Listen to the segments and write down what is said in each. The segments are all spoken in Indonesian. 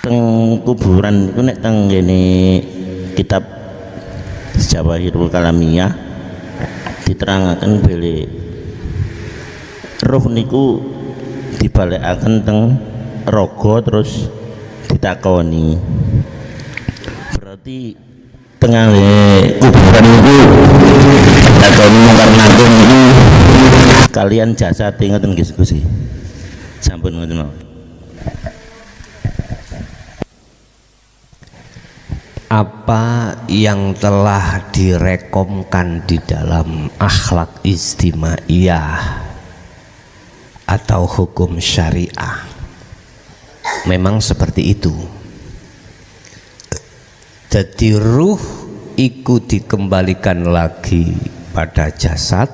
teng kuburan iku nek teng ngene kitab Jawahirul Kalamiyah diterangaken bilih roh niku dibalekaken teng raga terus ditakoni. Berarti tengah kuburan itu ditakoni mungkar nakir niku kalian jasad ngoten nggih Gusti. Sampun ngoten mawon. Apa yang telah direkomkan di dalam akhlak istimaiyah atau hukum syariah memang seperti itu. Jadi ruh ikut dikembalikan lagi pada jasad,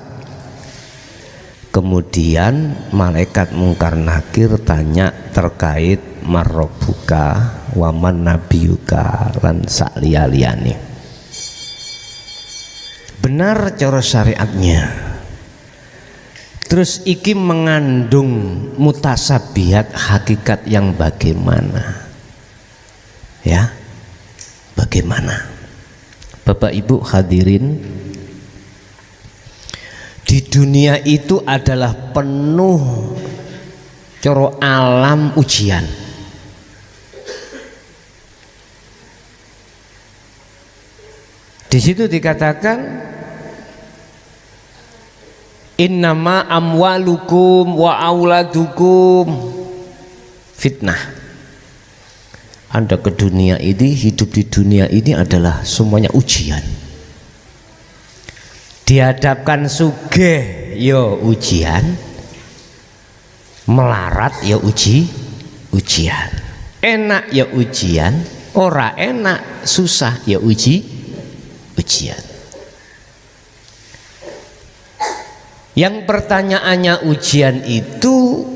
kemudian malaikat mungkar nakir tanya terkait marrobuka waman nabiyuka lan sakliyane. Benar cara syariatnya. Terus iki mengandung mutasabihat hakikat yang bagaimana? Ya. Bagaimana? Bapak Ibu hadirin, di dunia itu adalah penuh coro alam ujian. Di situ dikatakan innama amwalukum wa auladukum fitnah. Anda ke dunia ini, hidup di dunia ini adalah semuanya ujian. Dihadapkan sugih ya ujian, melarat ya ujian, enak ya ujian, ora enak susah ya ujian. Yang pertanyaannya ujian itu,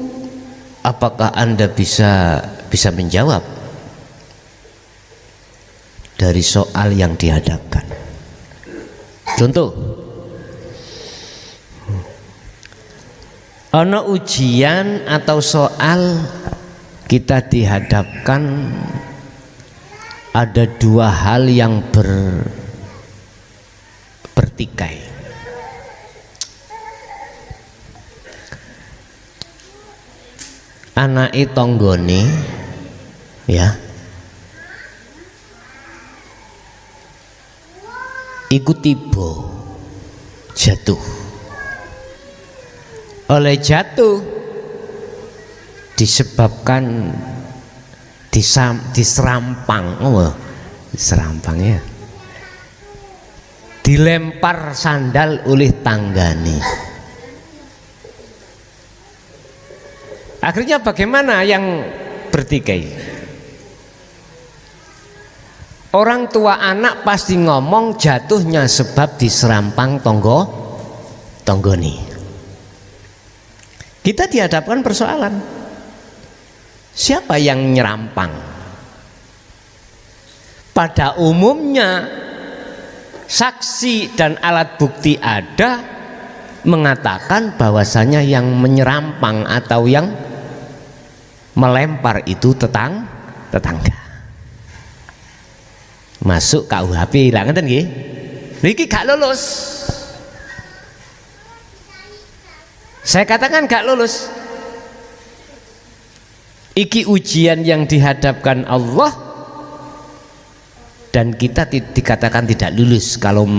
apakah Anda bisa menjawab dari soal yang dihadapkan? Contoh, ana ujian atau soal kita dihadapkan ada dua hal yang bertikai. Anake tanggane ya iku tiba jatuh. Oleh jatuh disebabkan diserampang, diserampang ya, dilempar sandal oleh tanggane. Akhirnya bagaimana yang bertikai? Orang tua anak pasti ngomong jatuhnya sebab diserampang tonggoni. Kita dihadapkan persoalan, siapa yang nyerampang? Pada umumnya saksi dan alat bukti ada mengatakan bahwasanya yang menyerampang atau yang melempar itu tetangga. Masuk KUHP lah ngeten nggih. Niki gak lulus. Saya katakan gak lulus. Iki ujian yang dihadapkan Allah dan kita dikatakan tidak lulus kalau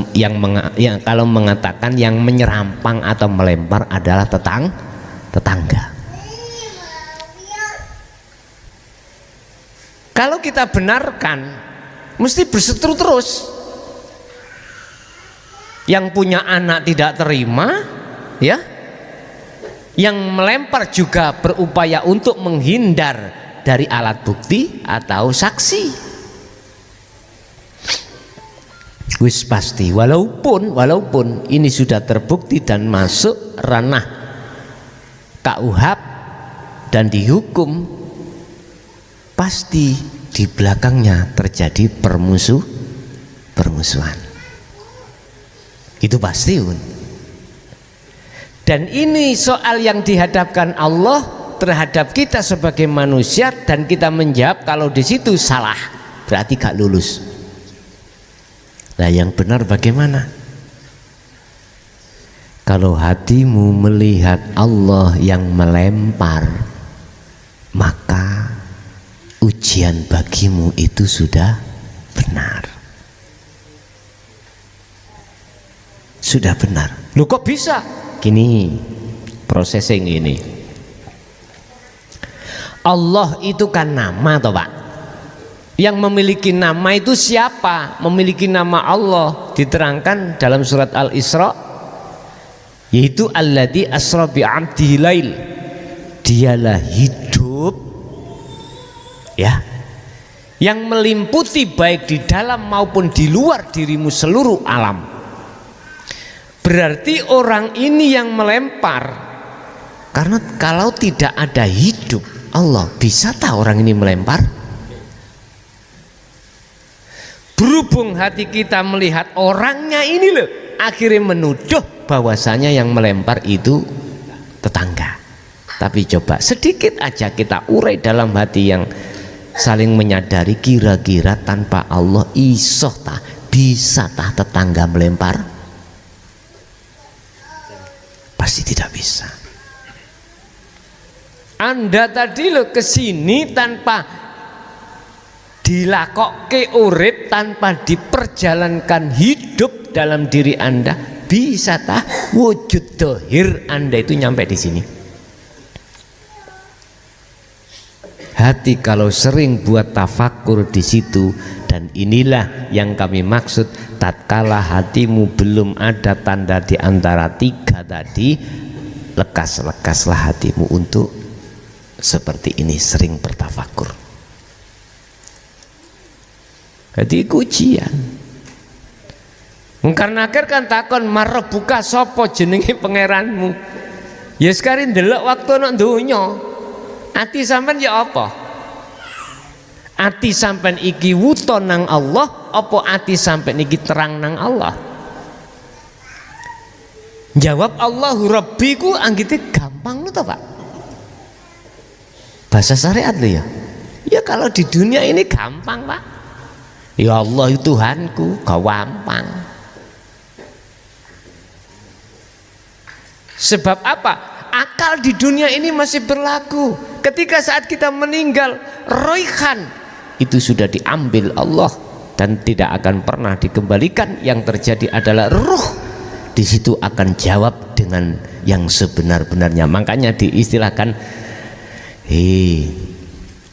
kalau mengatakan yang menyerampang atau melempar adalah tetangga. Kalau kita benarkan, mesti berseteru terus. Yang punya anak tidak terima, ya. Yang melempar juga berupaya untuk menghindar dari alat bukti atau saksi. Wis pasti, walaupun ini sudah terbukti dan masuk ranah KUHP dan dihukum, pasti di belakangnya terjadi permusuhan. Itu pasti. Dan ini soal yang dihadapkan Allah terhadap kita sebagai manusia dan kita menjawab kalau di situ salah, berarti gak lulus. Nah, yang benar bagaimana? Kalau hatimu melihat Allah yang melempar, maka ujian bagimu itu sudah benar. Sudah benar. Lu kok bisa? Gini, processing ini. Allah itu kan nama toh Pak. Yang memiliki nama itu siapa? Memiliki nama Allah diterangkan dalam surat Al-Isra, yaitu alladzi asra bi 'abdihi lail. Dialah hidup ya, yang melimputi baik di dalam maupun di luar dirimu seluruh alam. Berarti orang ini yang melempar, karena kalau tidak ada hidup Allah, bisa tak orang ini melempar? Berhubung hati kita melihat orangnya ini loh, akhirnya menuduh bahwasanya yang melempar itu tetangga. Tapi coba sedikit aja kita urai dalam hati yang saling menyadari, kira-kira tanpa Allah isoh tak bisa tak tetangga melempar? Pasti tidak bisa. Anda tadi lo kesini tanpa dilakokke urip, tanpa diperjalankan hidup dalam diri Anda, bisa tak wujud dohir Anda itu nyampe di sini? Hati kalau sering buat tafakur di situ, dan inilah yang kami maksud, tatkala hatimu belum ada tanda di antara tiga tadi, lekas-lekaslah hatimu untuk seperti ini, sering bertafakur. Jadi ujian. Karena akhir kan takon marebuka sopo jenenge pangeranmu. Ya sekarang ndelok waktu nak donya. Ati sampean ya apa? Ati sampean iki wuto nang Allah, apa ati sampean iki terang nang Allah? Jawab Allahu Rabbiku anggite gampang lho toh Pak. Bahasa syariat lho ya. Ya kalau di dunia ini gampang Pak. Ya Allah itu Tuhanku, gampang. Sebab apa? Akal di dunia ini masih berlaku. Ketika saat kita meninggal, roihan itu sudah diambil Allah dan tidak akan pernah dikembalikan. Yang terjadi adalah ruh. Di situ akan jawab dengan yang sebenar-benarnya. Makanya diistilahkan,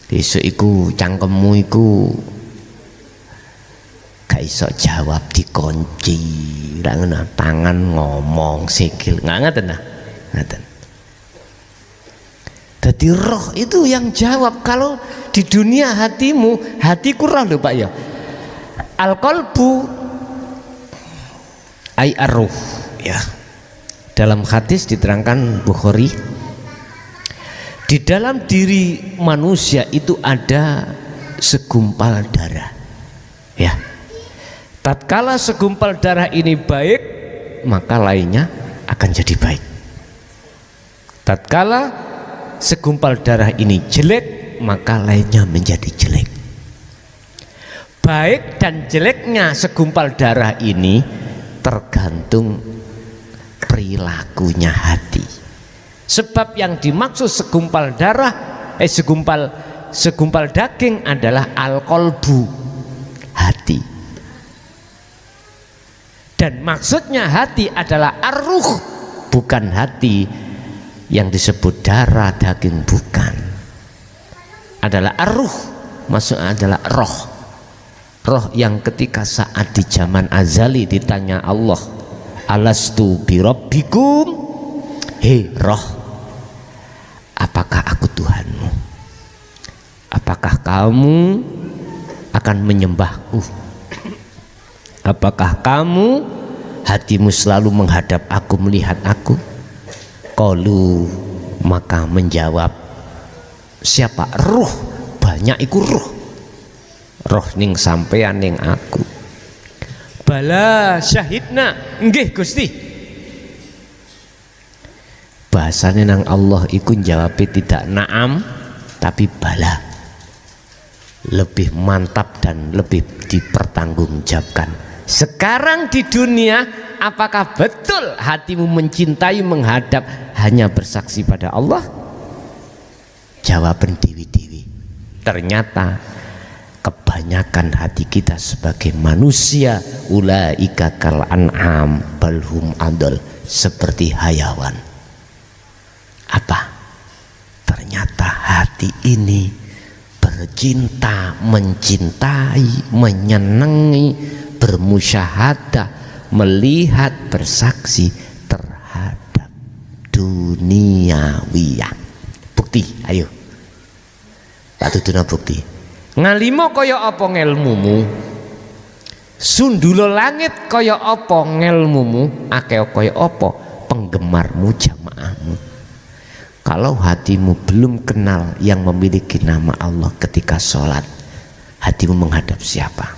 besok iku cangkemmu iku gak iso jawab, dikunci, tangan ngomong, sikil nggak ngaten nah, ngaten. Jadi roh itu yang jawab. Kalau di dunia hatimu, hatiku roh lho Pak ya. Al-qalbu ay ar-ruh ya. Dalam hadis diterangkan Bukhari, di dalam diri manusia itu ada segumpal darah. Ya. Tatkala segumpal darah ini baik, maka lainnya akan jadi baik. Tatkala segumpal darah ini jelek, maka lainnya menjadi jelek. Baik dan jeleknya segumpal darah ini tergantung perilakunya hati. Sebab yang dimaksud segumpal darah, segumpal daging adalah al-qalbu, hati. Dan maksudnya hati adalah ar-ruh, bukan hati yang disebut darah daging, bukan. Adalah ar-ruh, maksudnya adalah roh. Roh yang ketika saat di zaman azali ditanya Allah, alastu birabbikum, hei roh, apakah aku Tuhanmu? Apakah kamu akan menyembahku? Apakah kamu hatimu selalu menghadap aku, melihat aku? Qalu, maka menjawab siapa? Ruh, banyak iku ruh. Roh ning sampean ning aku. Bala syahidna, nggih Gusti. bahasane nang Allah iku jawab tidak na'am tapi bala, lebih mantap dan lebih dipertanggungjawabkan. Sekarang di dunia, apakah betul hatimu mencintai menghadap hanya bersaksi pada Allah? Jawaban dewi-dewi. Ternyata kebanyakan hati kita sebagai manusia ulaika kal an'am balhum adol, seperti hayawan. Apa? Ternyata hati ini bercinta, mencintai, menyenangi, bermusyahadah, melihat, bersaksi terhadap duniawiyah. Bukti, ayo tak tuduna bukti. Ngalimo kaya apa ngelmumu, sundulo langit kaya apa ngelmumu, akeh kaya apa penggemarmu, jamaahmu. Kalau hatimu belum kenal yang memiliki nama Allah ketika sholat, hatimu menghadap siapa?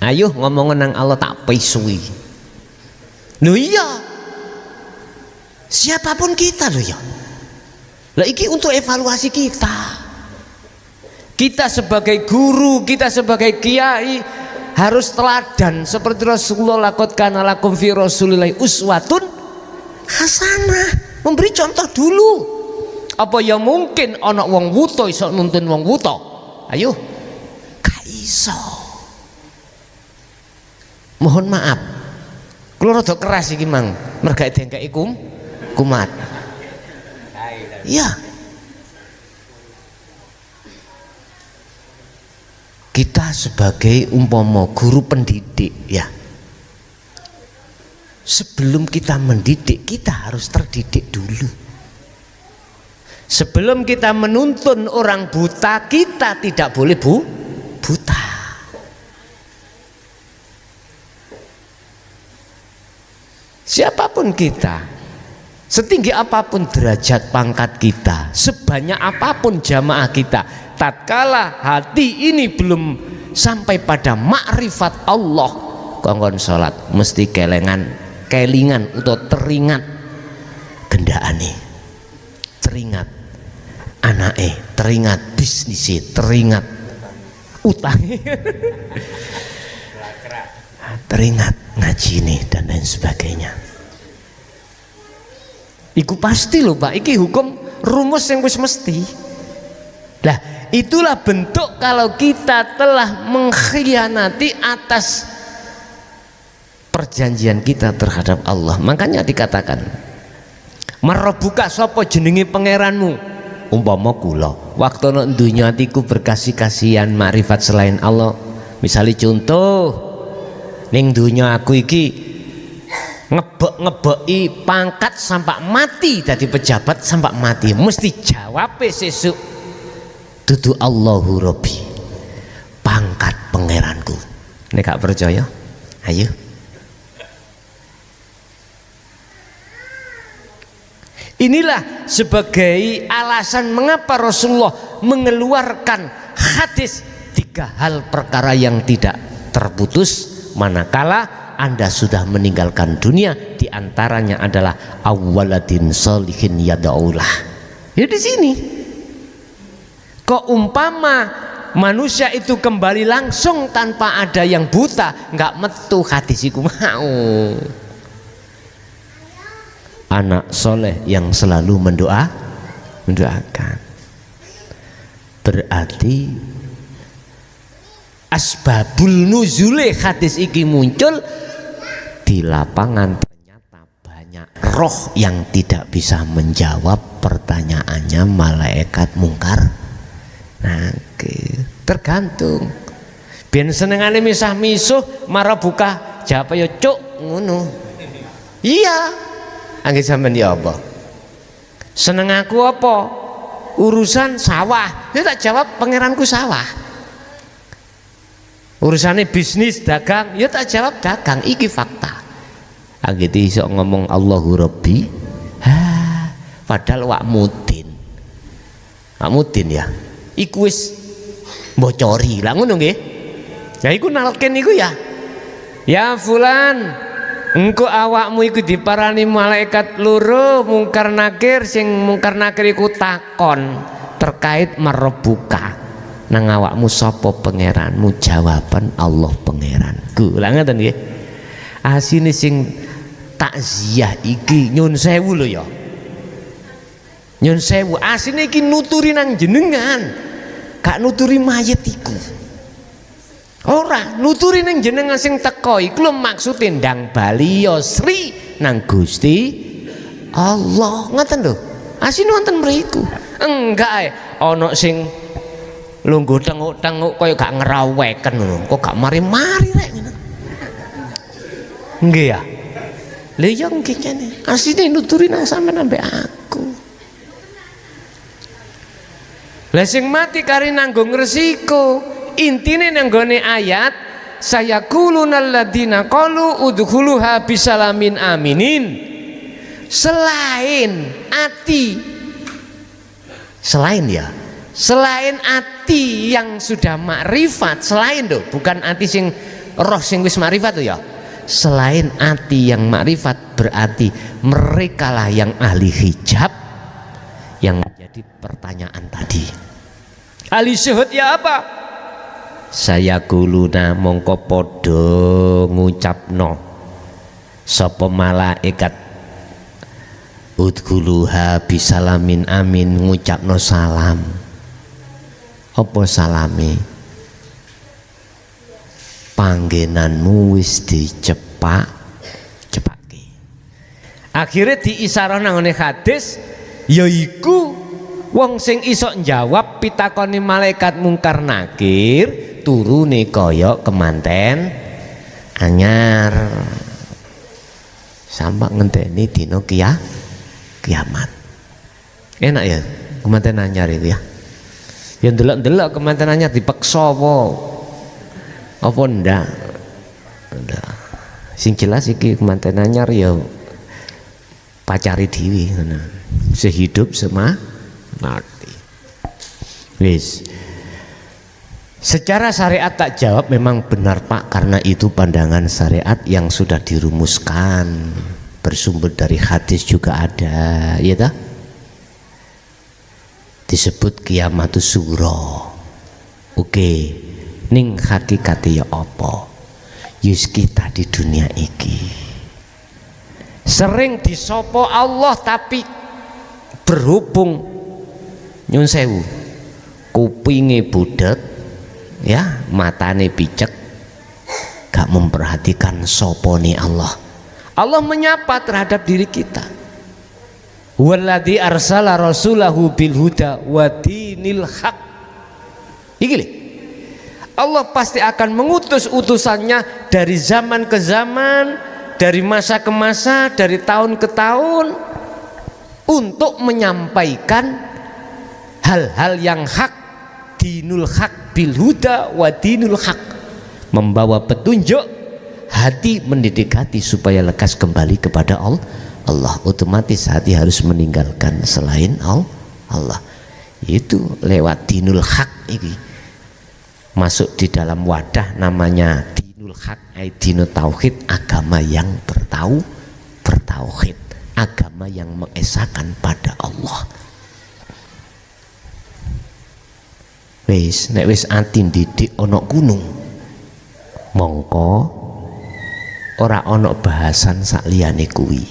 Ayo ngomongin nang Allah tak pesui. Loh iya, siapapun kita loh ya. Lah iki untuk evaluasi kita. Kita sebagai guru, kita sebagai kiai harus teladan seperti Rasulullah, laqad kana lakum fi rasulillahi uswatun hasanah. Memberi contoh dulu. Apa ya mungkin ana wong wuto iso nuntun wong wuto? Ayo, gak iso. Mohon maaf, kula rada keras iki mang, merga dengkeki kumat. Iya. Kita sebagai umpama guru pendidik ya, sebelum kita mendidik, kita harus terdidik dulu. Sebelum kita menuntun orang buta, kita tidak boleh buta. Siapapun kita, setinggi apapun derajat pangkat kita, sebanyak apapun jamaah kita, tatkala hati ini belum sampai pada makrifat Allah, kongkon sholat mesti kelingan atau teringat gendaane, teringat anake, teringat bisnise, teringat utangi, teringat ngaji ini dan lain sebagainya. Iku pasti loh Pak, iki hukum rumus yang wis mesti. Lah itulah bentuk kalau kita telah mengkhianati atas perjanjian kita terhadap Allah. Makanya dikatakan marobuka sapa jenenge pangeranmu, umpama kula waktu nek dunya atiku berkasih-kasihan makrifat selain Allah. Misalnya contoh ning dunya aku iki ngebeki pangkat sampai mati, dadi pejabat sampai mati, mesti jawabe sesuk dudu Allahu Rabbi, pangkat pangeranku. Nek gak percaya ayo. Inilah sebagai alasan mengapa Rasulullah mengeluarkan hadis 3 hal perkara yang tidak terputus manakala Anda sudah meninggalkan dunia. Diantaranya adalah awwaladin sholihin yad'ulah. Ya di sini. Kok umpama manusia itu kembali langsung tanpa ada yang buta, nggak metu hadis iku mau. Anak soleh yang selalu mendoakan. Berarti asbabul nuzule hadis iki muncul di lapangan. Ternyata banyak roh yang tidak bisa menjawab pertanyaannya malaikat mungkar. Nah, tergantung. Biyen senengane misah-misuh marah buka jawab ya cuk ngono. Iya. Angge sampean ya apa? Seneng aku apa? Urusan sawah. Ya tak jawab pangeranku sawah. Urusannya bisnis dagang, ya tak jawab dagang. Iki fakta. Angge iso ngomong Allahu Rabbi. Padahal wak mudin. Wak mudin ya. Iku wis bocori lah ngono nggih. Ya iku nalken iku ya. Ya fulan, Engko awakmu iku diparani malaikat loro mungkar nakir, sing mungkar nakir iku takon terkait merebuka nang awakmu sapa pangeranmu, jawaban Allah pangeranku. Lah ngoten nggih. Asine sing takziah iki nyun sewu lho ya. Nyun sewu asine iki nuturi nang jenengan, gak nuturi mayit iku. Ora nuturi nang jenengan sing teko iku lho, maksude ndang bali ya Sri nang Gusti Allah. Ngoten lho. Asine wonten mriku. Enggak ae ana sing lungguh tenguk-tenguk kaya gak ngeraweken ngono. Kok gak mari-mari rek ngono. Nggih ya. Lha iya nggih kene. Asine nuturi nang sampean ambek aku. Lah sing mati kari nanggung resiko. Intine nang gone ayat sayaqulunal ladzina qalu udkhuluha bisalamin aminin. Selain ati, selain ya, selain ati yang sudah makrifat, selain tuh, bukan ati sing roh sing wis makrifat tuh ya. Selain ati yang makrifat berarti merekalah yang ahli hijab yang menjadi pertanyaan tadi. Ahli syuhud ya apa? Saya kuluna mongko podo ngucapno sapa malaikat udkhuluha bisalamin amin, ngucapno salam. Apa salame? Panggenanmu wis dicepake. Akhirnya diisarah nang ngene hadis yaiku wong sing iso njawab pitakoni malaikat mungkar nakir turune kaya kemanten anyar sampak ngenteni dina kiamat. Enak ya kemanten anyar itu ya. Ya ndelok-ndelok kemanten anyar dipeksa apa ndak. Sing jelas iki kemanten anyar ya pacari dhewe ngono. Sehidup semati. Wis. Secara syariat tak jawab memang benar Pak, karena itu pandangan syariat yang sudah dirumuskan, bersumber dari hadis juga ada, ya tak? Disebut kiamatus sugro. Oke, ning hakikate ya apa? Yus kita di dunia iki sering disopo Allah tapi berhubung nyun sewu kupinge budek ya, matane picek, gak memperhatikan sopone Allah. Allah menyapa terhadap diri kita. Walladzi arsala rasulahu bil huda wa dinil haq. Iki lho. Allah pasti akan mengutus utusannya dari zaman ke zaman, dari masa ke masa, dari tahun ke tahun untuk menyampaikan hal-hal yang hak, dinul haq bil huda wa dinul haq, membawa petunjuk, hati mendidik hati supaya lekas kembali kepada Allah. Otomatis hati harus meninggalkan selain Allah. Itu lewat dinul haq ini masuk di dalam wadah namanya dinul haq, dinul tauhid, agama yang bertauhid, agama yang mengesahkan pada Allah. Wis nek wis ati didik ana gunung mongko ora ana bahasan sak liyane kuwi.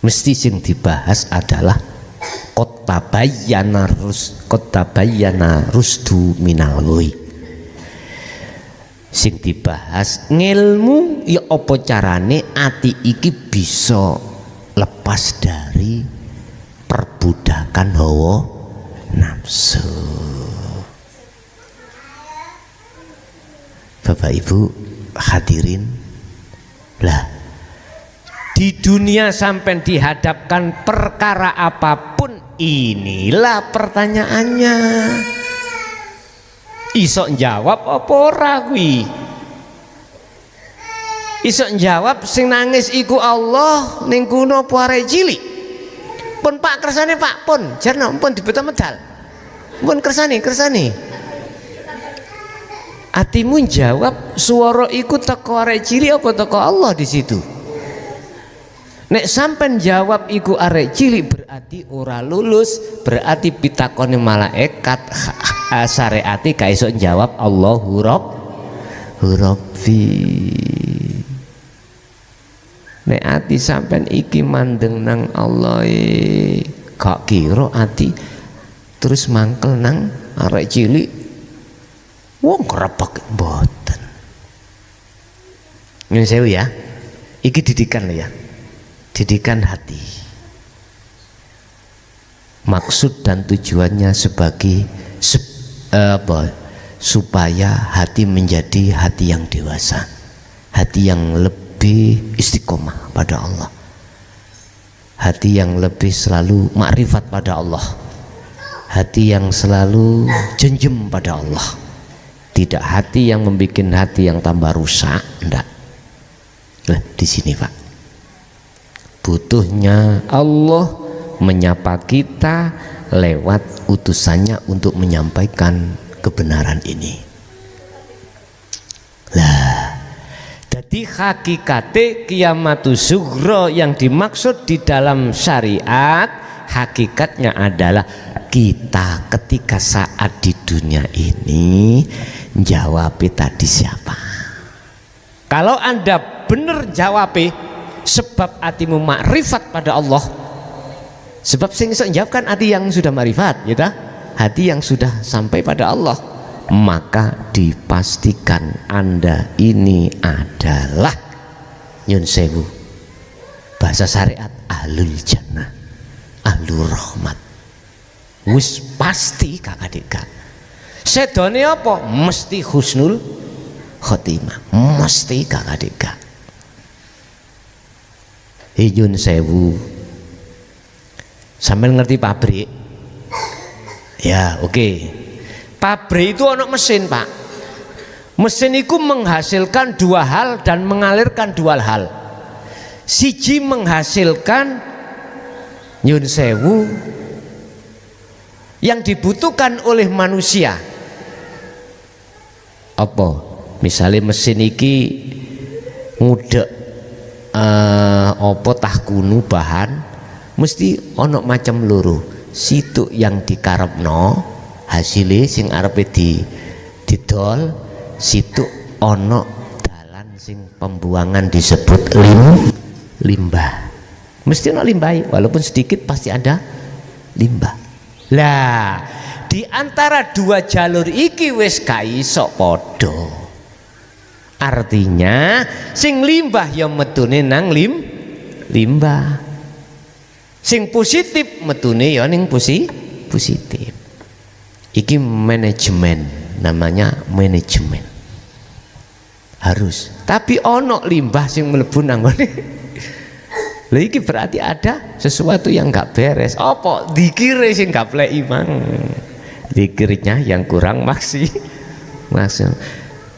Mesti sing dibahas adalah qad tabayyana rusdu minal ghoi. Sing dibahas ngilmu ya apa carane ati iki bisa lepas dari perbudakan hawa nafsu. Bapak Ibu hadirin, lah di dunia sampai dihadapkan perkara apapun, inilah pertanyaannya. Iso njawab apa ora kuwi? Iso njawab sing nangis iku Allah ning kuno apa arek cilik? Pun Pak kersane Pak, pun jarno pun dibeto medal. Pun kersane. Atimu jawab suara iku teko arek cilik apa teko Allah di situ. Nek sampean jawab iku arek cilik berarti ora lulus, berarti pitakone malaikat syariati ka iso jawab Allahu Rabbi. Nek ati sampean iki mandeng nang Allah gak kira ati terus mangkel nang arek cilik wong kerepek mboten. Nyun sewu ya. Iki didikan lho ya. Didikan hati. Maksud dan tujuannya sebagai supaya hati menjadi hati yang dewasa, hati yang lebih istiqomah pada Allah, hati yang lebih selalu makrifat pada Allah, hati yang selalu jenjem pada Allah. Tidak hati yang membuat hati yang tambah rusak, enggak. Nah, di sini Pak, butuhnya Allah menyapa kita lewat utusannya untuk menyampaikan kebenaran ini. Lah, jadi hakikate kiamatus sughra yang dimaksud di dalam syariat hakikatnya adalah kita ketika saat di dunia ini jawab tadi siapa. Kalau Anda benar jawab sebab hatimu makrifat pada Allah, sebab sing iso jawab kan hati yang sudah makrifat, gitu? Hati yang sudah sampai pada Allah, maka dipastikan Anda ini adalah nyun sewu bahasa syariat ahlul jannah, ahlur rahmat. Wis pasti kakak dika. Sedone apa? Mesti husnul khotimah, mesti kakak dika. Nyun sewu, sampean ngerti pabrik? Ya, oke. Pabrik itu ono mesin, Pak. Mesin itu menghasilkan dua hal dan mengalirkan dua hal. Siji menghasilkan nyun sewu yang dibutuhkan oleh manusia. Apa? Misalnya mesin iki ngudek apa tah kunu bahan mesti ono macam loro. Situ yang dikarepno hasilnya sing arepe didol, situ ono dalan sing pembuangan disebut limbah. Mesti ono limbah, walaupun sedikit pasti ada limbah. Lah, di antara dua jalur iki wis gak iso padha. Artinya sing limbah ya metune nang limbah. Sing positif metune ya ning positif. Iki manajemen, namanya manajemen. Harus. Tapi ono limbah sing mlebu nang ngene. Lha iki berarti ada sesuatu yang enggak beres. Apa? Dikire sing gak pleki mang. Dikirnya yang kurang maksud.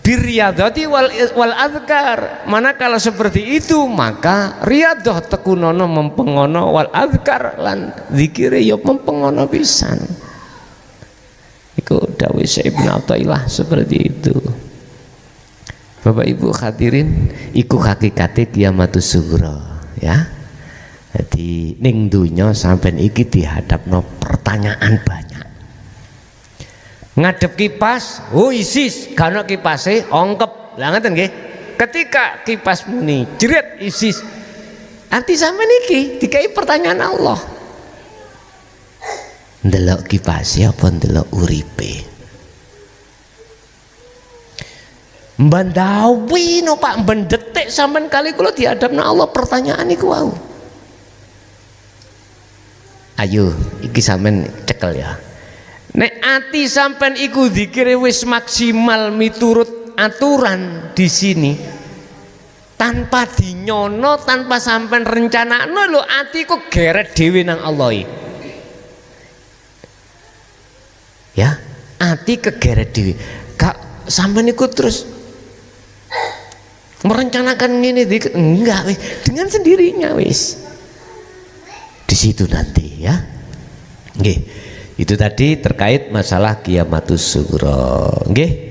Biriyadati wal azkar. Mana kalau seperti itu maka riyadah tekunono mempengono wal azkar lan zikire ya mempengono pisan. Iku dawuh Syekh Ibnu Athaillah seperti itu. Bapak Ibu hadirin, iku hakikate kiamatus sughra ya. Jadi ning dunya sampean iki dihadapno pertanyaan banyak. Ngadep kipas, oh isis, karena kipasnya ongkep, lah ngeten nggih. Ketika kipas muni, jerit isis, anti sampean iki dikai pertanyaan Allah. Ndelok kipasnya apa ndelok uripe? Mbandawi no Pak, mbendetik sampean kali kula dihadapna Allah pertanyaan iku wau. Ayo, iki sampean cekel ya. Nek ati sampean iku zikire wis maksimal miturut aturan di sini, tanpa dinyono, tanpa sampean rencanakno lho, ati kok geret dhewe nang Allah. Ya, ati kegeret dhewe. Gak sampean iku terus merencanakan ini enggak wis, dengan sendirinya wis. Di situ nanti ya. Nggih. Itu tadi terkait masalah kiamatus sughra. Nggih.